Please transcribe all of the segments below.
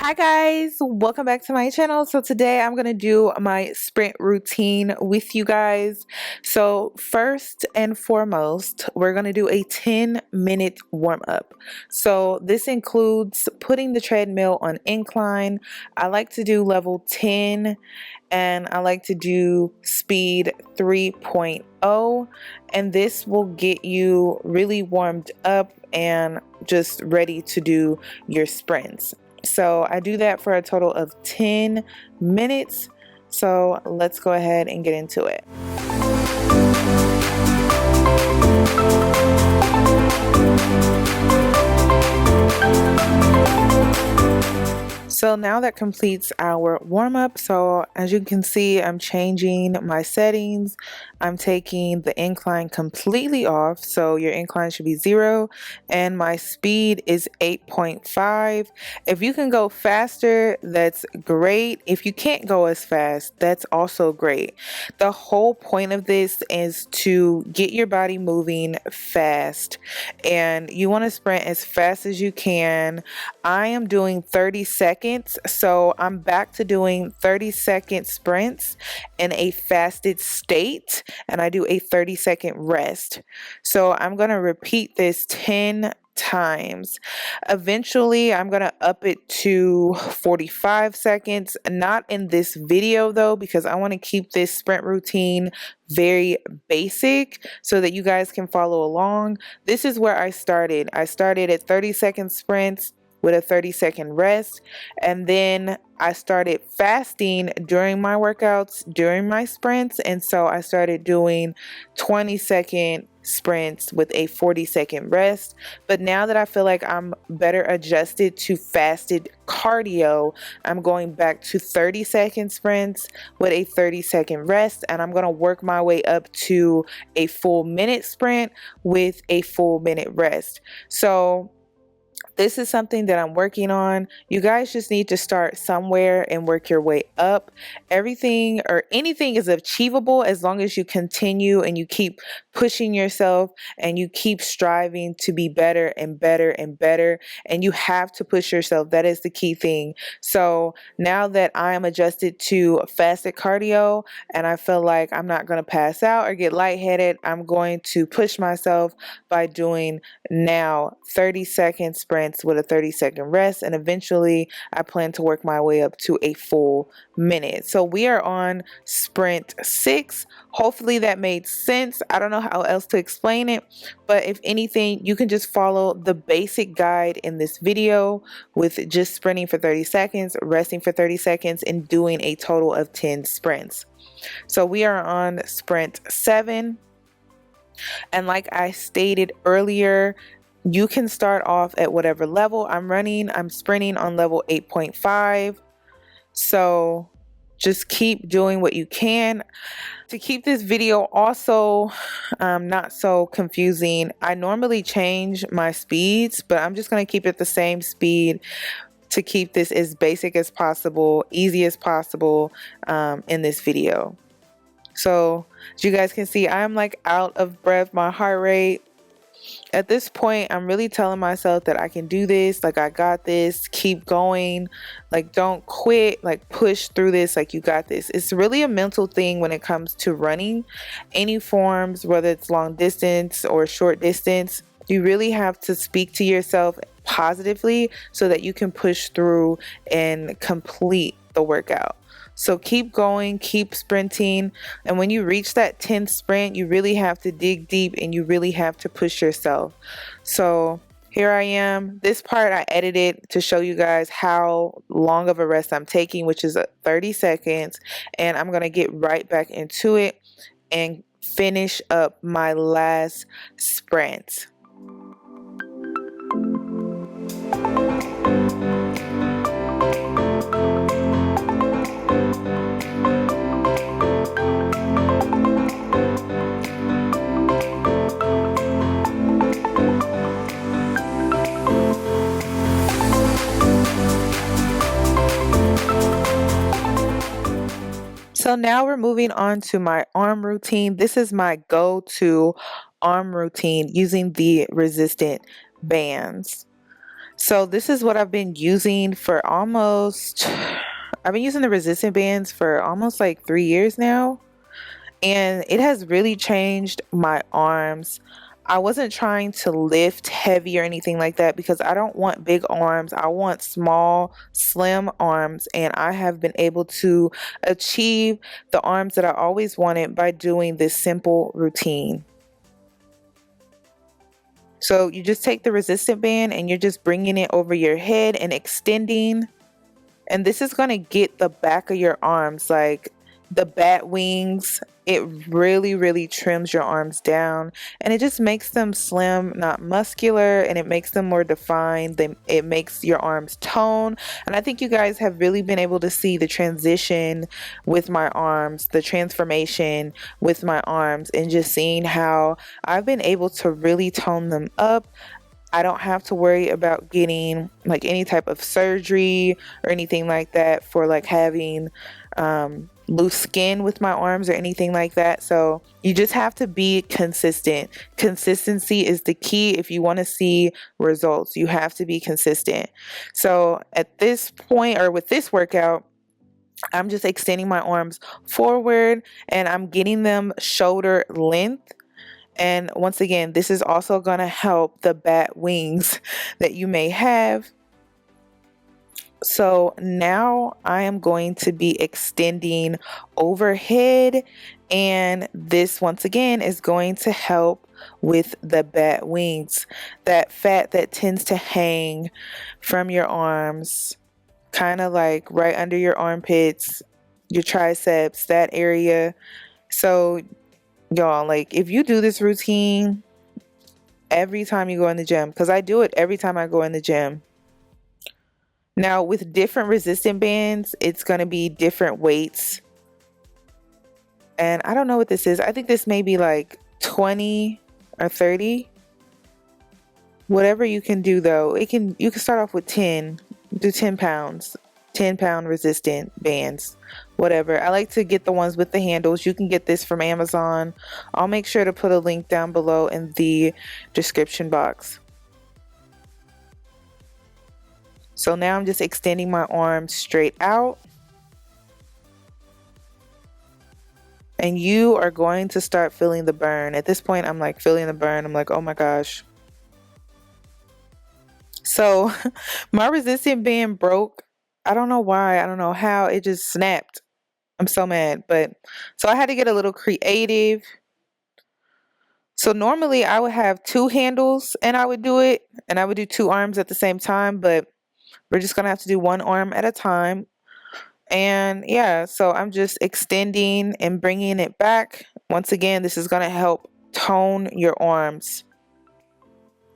Hi guys, welcome back to my channel. So today I'm going to do my sprint routine with you guys. So first and foremost, we're going to do a 10-minute warm up. So this includes putting the treadmill on incline. I like to do level 10 and I like to do speed 3.0, and this will get you really warmed up and just ready to do your sprints. So I do that for a total of 10 minutes. So let's go ahead and get into it. So now that completes our warm-up. So as you can see, I'm changing my settings. I'm taking the incline completely off. So your incline should be 0 and my speed is 8.5. If you can go faster, that's great. If you can't go as fast, that's also great. The whole point of this is to get your body moving fast, and you want to sprint as fast as you can. I am doing 30 seconds, so I'm back to doing 30-second sprints in a fasted state, and I do a 30-second rest. So I'm going to repeat this 10 times. Eventually, I'm going to up it to 45 seconds. Not in this video though, because I want to keep this sprint routine very basic so that you guys can follow along. This is where I started. I started at 30-second sprints with a 30-second rest, and then I started fasting during my workouts, during my sprints, and so I started doing 20-second sprints with a 40-second rest. But now that I feel like I'm better adjusted to fasted cardio, I'm going back to 30-second sprints with a 30-second rest, and I'm going to work my way up to a full minute sprint with a full minute rest. So this is something that I'm working on. You guys just need to start somewhere and work your way up. Everything or anything is achievable as long as you continue and you keep pushing yourself and you keep striving to be better and better and better. And you have to push yourself. That is the key thing. So now that I am adjusted to fasted cardio and I feel like I'm not going to pass out or get lightheaded, I'm going to push myself by doing now 30-second sprints with a 30-second rest, and eventually I plan to work my way up to a full minute. So we are on sprint 6. Hopefully that made sense. I don't know how else to explain it, but if anything, you can just follow the basic guide in this video with just sprinting for 30 seconds, resting for 30 seconds, and doing a total of 10 sprints. So we are on sprint 7. And like I stated earlier, you can start off at whatever level. I'm sprinting on level 8.5. So just keep doing what you can. To keep this video also not so confusing, I normally change my speeds, but I'm just going to keep it the same speed to keep this as basic as possible, easy as possible in this video. So as you guys can see, I'm like out of breath, my heart rate. At this point, I'm really telling myself that I can do this, like I got this, keep going, like don't quit, like push through this, like you got this. It's really a mental thing when it comes to running any forms, whether it's long distance or short distance. You really have to speak to yourself positively so that you can push through and complete the workout. So keep going, keep sprinting. And when you reach that 10th sprint, you really have to dig deep and you really have to push yourself. So here I am. This part I edited to show you guys how long of a rest I'm taking, which is 30 seconds. And I'm going to get right back into it and finish up my last sprint. So now we're moving on to my arm routine. This is my go-to arm routine using the resistant bands. So this is what I've been using for almost, I've been using the resistant bands for almost like 3 years now. And it has really changed my arms. I wasn't trying to lift heavy or anything like that because I don't want big arms. I want small, slim arms, and I have been able to achieve the arms that I always wanted by doing this simple routine. So you just take the resistant band and you're just bringing it over your head and extending. And this is going to get the back of your arms, like the bat wings. It really, really trims your arms down, and it just makes them slim, not muscular, and it makes them more defined. It makes your arms tone. And I think you guys have really been able to see the transition with my arms, the transformation with my arms, and just seeing how I've been able to really tone them up. I don't have to worry about getting like any type of surgery or anything like that for like having loose skin with my arms or anything like that. So you just have to be consistent. Consistency is the key. If you want to see results, you have to be consistent. So at this point, or with this workout, I'm just extending my arms forward and I'm getting them shoulder length. And once again, this is also going to help the bat wings that you may have. So now I am going to be extending overhead, and this once again is going to help with the bat wings, that fat that tends to hang from your arms, kind of like right under your armpits, your triceps, that area. So y'all, like if you do this routine every time you go in the gym, because I do it every time I go in the gym. Now with different resistant bands, it's going to be different weights. And I don't know what this is. I think this may be like 20 or 30. Whatever you can do though, you can start off with 10, do 10 pounds, 10-pound resistant bands, whatever. I like to get the ones with the handles. You can get this from Amazon. I'll make sure to put a link down below in the description box. So now I'm just extending my arms straight out. And you are going to start feeling the burn. At this point, I'm like feeling the burn. I'm like, oh my gosh. So my resistant band broke. I don't know why. I don't know how. It just snapped. I'm so mad. But so I had to get a little creative. So normally I would have 2 handles and I would do it. And I would do 2 arms at the same time. But we're just going to have to do 1 arm at a time. And yeah, so I'm just extending and bringing it back. Once again, this is going to help tone your arms.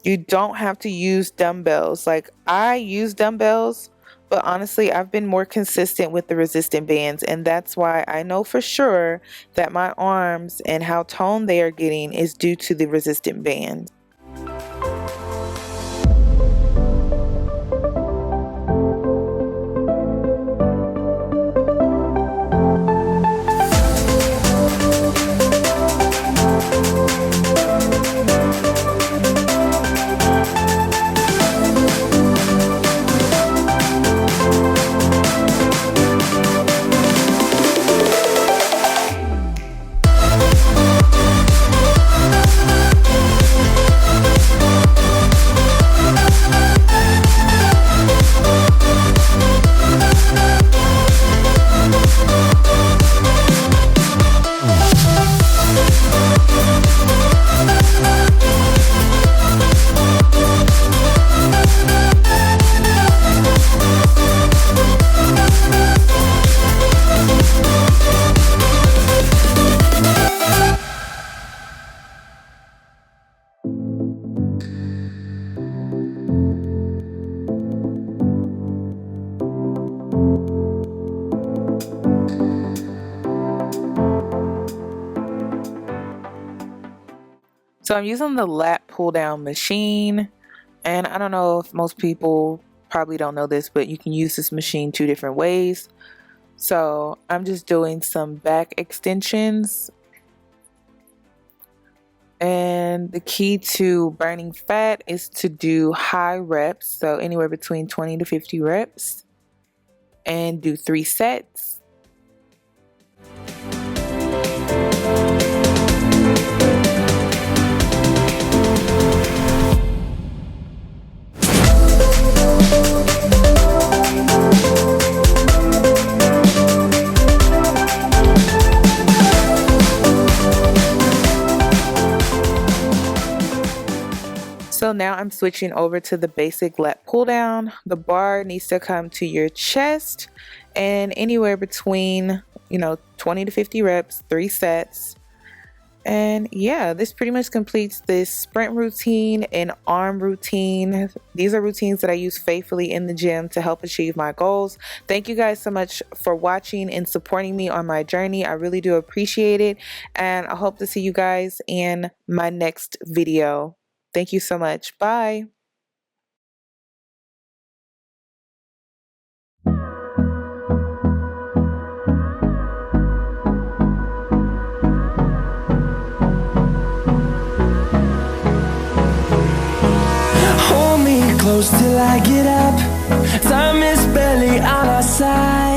You don't have to use dumbbells. Like I use dumbbells, but honestly, I've been more consistent with the resistant bands. And that's why I know for sure that my arms and how toned they are getting is due to the resistant bands. So I'm using the lat pull down machine, and I don't know if most people probably don't know this, but you can use this machine 2 different ways. So I'm just doing some back extensions. And the key to burning fat is to do high reps, so anywhere between 20 to 50 reps, and do 3 sets. So now I'm switching over to the basic lat pull down. The bar needs to come to your chest and anywhere between, 20 to 50 reps, 3 sets. And yeah, this pretty much completes this sprint routine and arm routine. These are routines that I use faithfully in the gym to help achieve my goals. Thank you guys so much for watching and supporting me on my journey. I really do appreciate it. And I hope to see you guys in my next video. Thank you so much. Bye. Hold me close till I get up. Time is barely on our side.